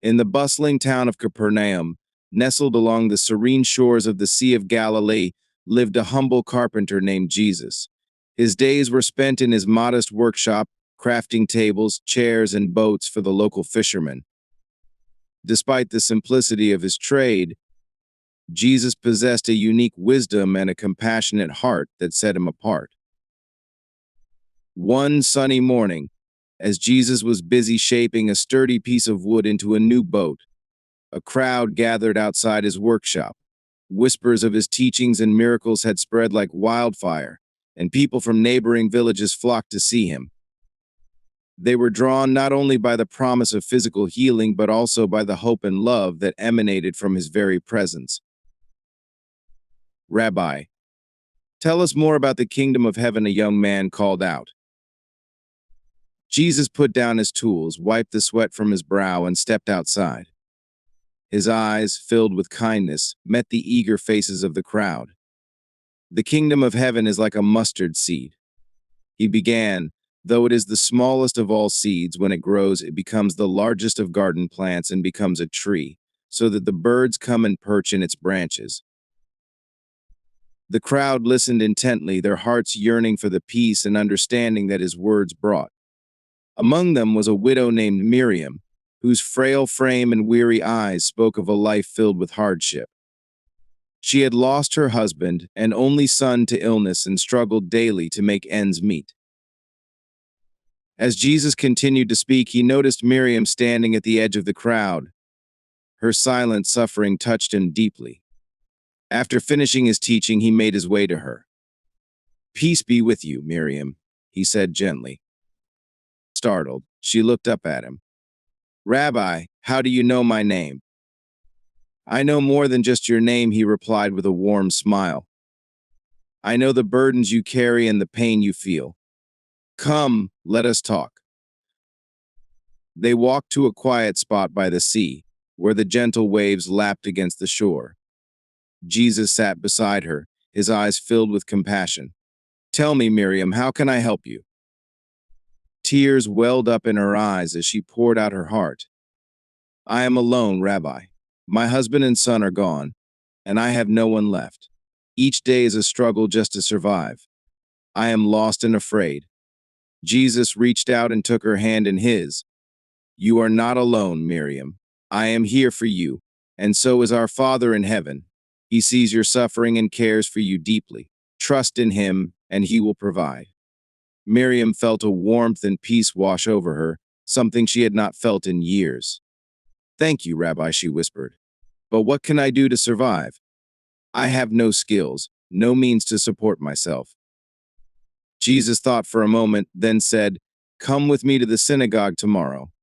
In the bustling town of Capernaum, nestled along the serene shores of the Sea of Galilee, lived a humble carpenter named Jesus. His days were spent in his modest workshop, crafting tables, chairs, and boats for the local fishermen. Despite the simplicity of his trade, Jesus possessed a unique wisdom and a compassionate heart that set him apart. One sunny morning, as Jesus was busy shaping a sturdy piece of wood into a new boat, a crowd gathered outside his workshop. Whispers of his teachings and miracles had spread like wildfire, and people from neighboring villages flocked to see him. They were drawn not only by the promise of physical healing, but also by the hope and love that emanated from his very presence. "Rabbi, tell us more about the kingdom of heaven," a young man called out. Jesus put down his tools, wiped the sweat from his brow, and stepped outside. His eyes, filled with kindness, met the eager faces of the crowd. "The kingdom of heaven is like a mustard seed," he began. "Though it is the smallest of all seeds, when it grows, it becomes the largest of garden plants and becomes a tree, so that the birds come and perch in its branches." The crowd listened intently, their hearts yearning for the peace and understanding that his words brought. Among them was a widow named Miriam, whose frail frame and weary eyes spoke of a life filled with hardship. She had lost her husband, an only son, to illness and struggled daily to make ends meet. As Jesus continued to speak, he noticed Miriam standing at the edge of the crowd. Her silent suffering touched him deeply. After finishing his teaching, he made his way to her. "Peace be with you, Miriam," he said gently. Startled, she looked up at him. "Rabbi, how do you know my name?" "I know more than just your name," he replied with a warm smile. "I know the burdens you carry and the pain you feel. Come, let us talk." They walked to a quiet spot by the sea, where the gentle waves lapped against the shore. Jesus sat beside her, his eyes filled with compassion. "Tell me, Miriam, how can I help you?" Tears welled up in her eyes as she poured out her heart. "I am alone, Rabbi. My husband and son are gone, and I have no one left. Each day is a struggle just to survive. I am lost and afraid." Jesus reached out and took her hand in his. "You are not alone, Miriam. I am here for you, and so is our Father in heaven. He sees your suffering and cares for you deeply. Trust in him, and he will provide." Miriam felt a warmth and peace wash over her, something she had not felt in years. "Thank you, Rabbi," she whispered. "But what can I do to survive? I have no skills, no means to support myself." Jesus thought for a moment, then said, "Come with me to the synagogue tomorrow.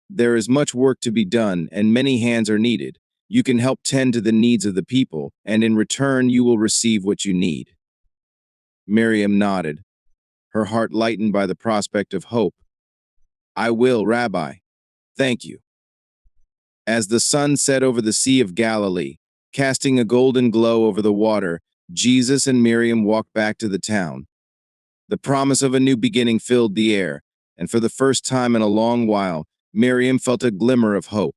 There is much work to be done, and many hands are needed. You can help tend to the needs of the people, and in return you will receive what you need." Miriam nodded, her heart lightened by the prospect of hope. "I will, Rabbi. Thank you." As the sun set over the Sea of Galilee, casting a golden glow over the water, Jesus and Miriam walked back to the town. The promise of a new beginning filled the air, and for the first time in a long while, Miriam felt a glimmer of hope.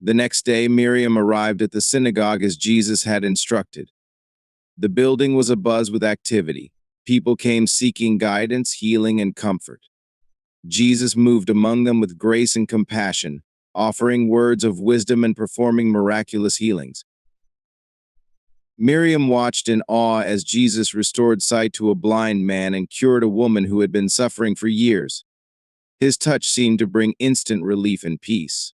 The next day, Miriam arrived at the synagogue as Jesus had instructed. The building was abuzz with activity. People came seeking guidance, healing, and comfort. Jesus moved among them with grace and compassion, offering words of wisdom and performing miraculous healings. Miriam watched in awe as Jesus restored sight to a blind man and cured a woman who had been suffering for years. His touch seemed to bring instant relief and peace.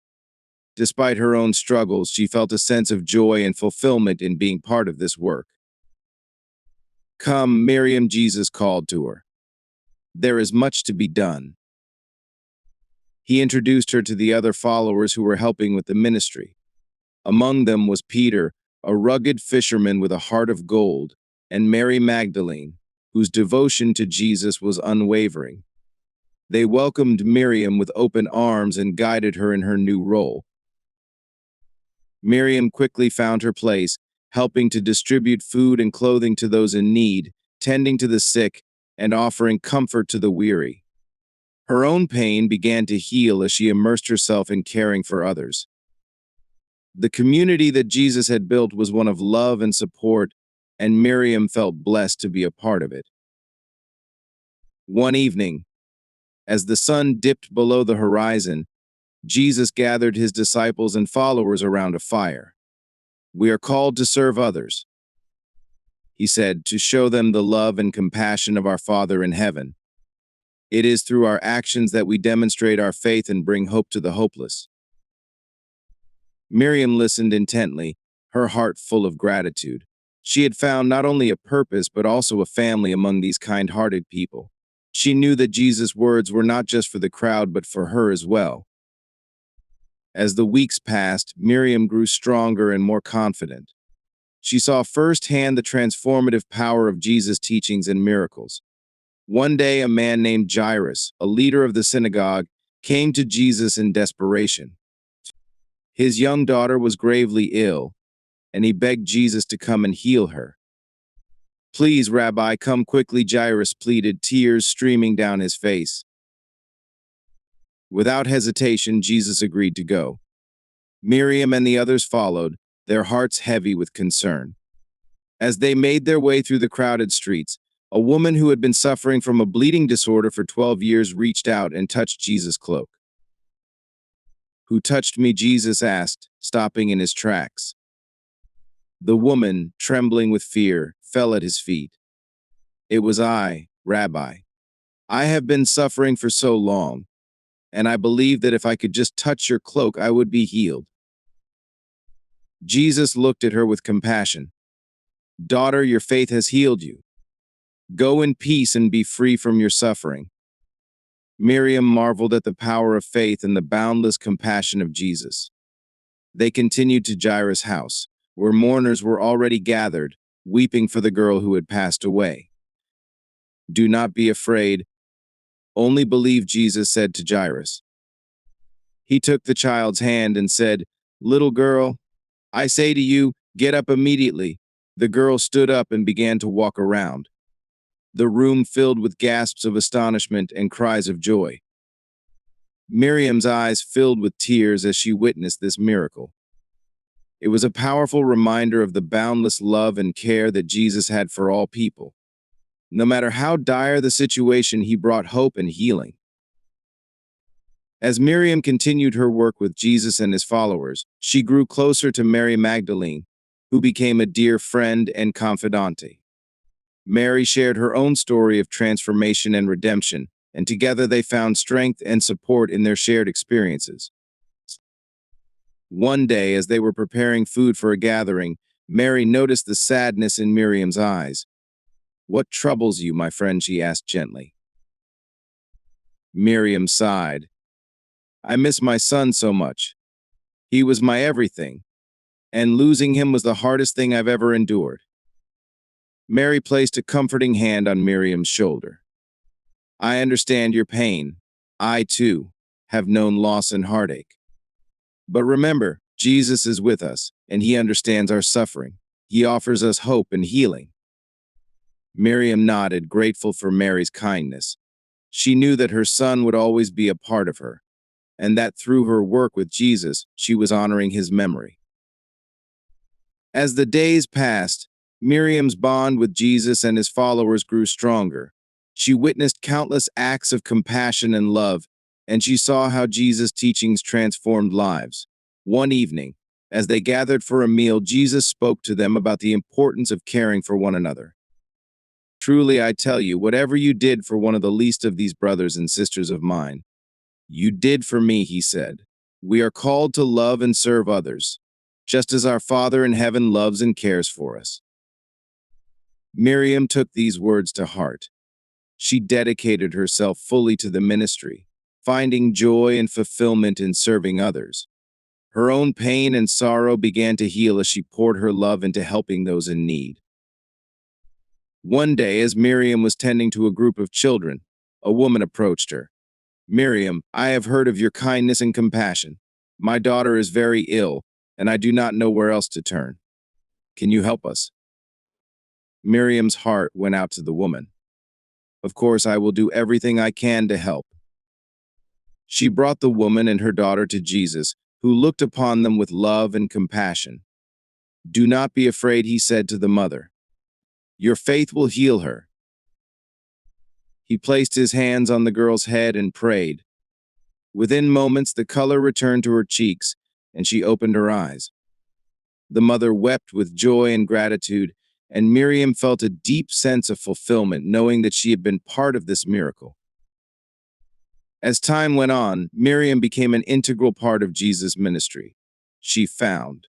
Despite her own struggles, she felt a sense of joy and fulfillment in being part of this work. "Come, Miriam," Jesus called to her. "There is much to be done." He introduced her to the other followers who were helping with the ministry. Among them was Peter, a rugged fisherman with a heart of gold, and Mary Magdalene, whose devotion to Jesus was unwavering. They welcomed Miriam with open arms and guided her in her new role. Miriam quickly found her place, helping to distribute food and clothing to those in need, tending to the sick, and offering comfort to the weary. Her own pain began to heal as she immersed herself in caring for others. The community that Jesus had built was one of love and support, and Miriam felt blessed to be a part of it. One evening, as the sun dipped below the horizon, Jesus gathered his disciples and followers around a fire. "We are called to serve others," he said, "to show them the love and compassion of our Father in heaven. It is through our actions that we demonstrate our faith and bring hope to the hopeless." Miriam listened intently, her heart full of gratitude. She had found not only a purpose but also a family among these kind-hearted people. She knew that Jesus' words were not just for the crowd but for her as well. As the weeks passed, Miriam grew stronger and more confident. She saw firsthand the transformative power of Jesus' teachings and miracles. One day, a man named Jairus, a leader of the synagogue, came to Jesus in desperation. His young daughter was gravely ill, and he begged Jesus to come and heal her. "Please, Rabbi, come quickly," Jairus pleaded, tears streaming down his face. Without hesitation, Jesus agreed to go. Miriam and the others followed, their hearts heavy with concern. As they made their way through the crowded streets, a woman who had been suffering from a bleeding disorder for 12 years reached out and touched Jesus' cloak. "Who touched me?" Jesus asked, stopping in his tracks. The woman, trembling with fear, fell at his feet. "It was I, Rabbi. I have been suffering for so long, and I believe that if I could just touch your cloak, I would be healed." Jesus looked at her with compassion. "Daughter, your faith has healed you. Go in peace and be free from your suffering." Miriam marveled at the power of faith and the boundless compassion of Jesus. They continued to Jairus' house, where mourners were already gathered, weeping for the girl who had passed away. "Do not be afraid. Only believe," Jesus said to Jairus. He took the child's hand and said, "Little girl, I say to you, get up immediately." The girl stood up and began to walk around. The room filled with gasps of astonishment and cries of joy. Miriam's eyes filled with tears as she witnessed this miracle. It was a powerful reminder of the boundless love and care that Jesus had for all people. No matter how dire the situation, he brought hope and healing. As Miriam continued her work with Jesus and his followers, she grew closer to Mary Magdalene, who became a dear friend and confidante. Mary shared her own story of transformation and redemption, and together they found strength and support in their shared experiences. One day, as they were preparing food for a gathering, Mary noticed the sadness in Miriam's eyes. "What troubles you, my friend?" she asked gently. Miriam sighed. "I miss my son so much. He was my everything, and losing him was the hardest thing I've ever endured." Mary placed a comforting hand on Miriam's shoulder. "I understand your pain. I, too, have known loss and heartache. But remember, Jesus is with us, and he understands our suffering. He offers us hope and healing." Miriam nodded, grateful for Mary's kindness. She knew that her son would always be a part of her, and that through her work with Jesus, she was honoring his memory. As the days passed, Miriam's bond with Jesus and his followers grew stronger. She witnessed countless acts of compassion and love, and she saw how Jesus' teachings transformed lives. One evening, as they gathered for a meal, Jesus spoke to them about the importance of caring for one another. "Truly, I tell you, whatever you did for one of the least of these brothers and sisters of mine, you did for me," he said. "We are called to love and serve others, just as our Father in heaven loves and cares for us." Miriam took these words to heart. She dedicated herself fully to the ministry, finding joy and fulfillment in serving others. Her own pain and sorrow began to heal as she poured her love into helping those in need. One day, as Miriam was tending to a group of children, a woman approached her. "Miriam, I have heard of your kindness and compassion. My daughter is very ill, and I do not know where else to turn. Can you help us?" Miriam's heart went out to the woman. "Of course, I will do everything I can to help. She brought the woman and her daughter to Jesus, who looked upon them with love and compassion. "Do not be afraid," he said to the mother. "Your faith will heal her." He placed his hands on the girl's head and prayed. Within moments, the color returned to her cheeks, and she opened her eyes. The mother wept with joy and gratitude, and Miriam felt a deep sense of fulfillment knowing that she had been part of this miracle. As time went on, Miriam became an integral part of Jesus' ministry. She found